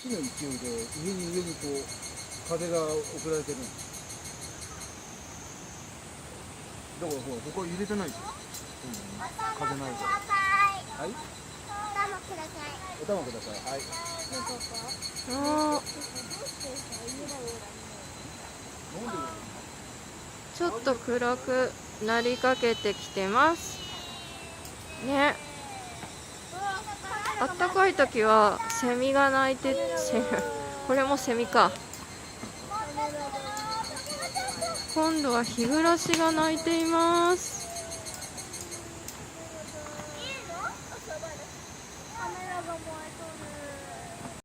火の勢いで上にこう風が送られてるんです。だからほらここ入れてないでしょ、風ないから。はい、お玉ください。はい。ちょっと暗くなりかけてきてますね。あったかい時はセミが鳴いて、これもセミか。今度は日暮らしが鳴いています。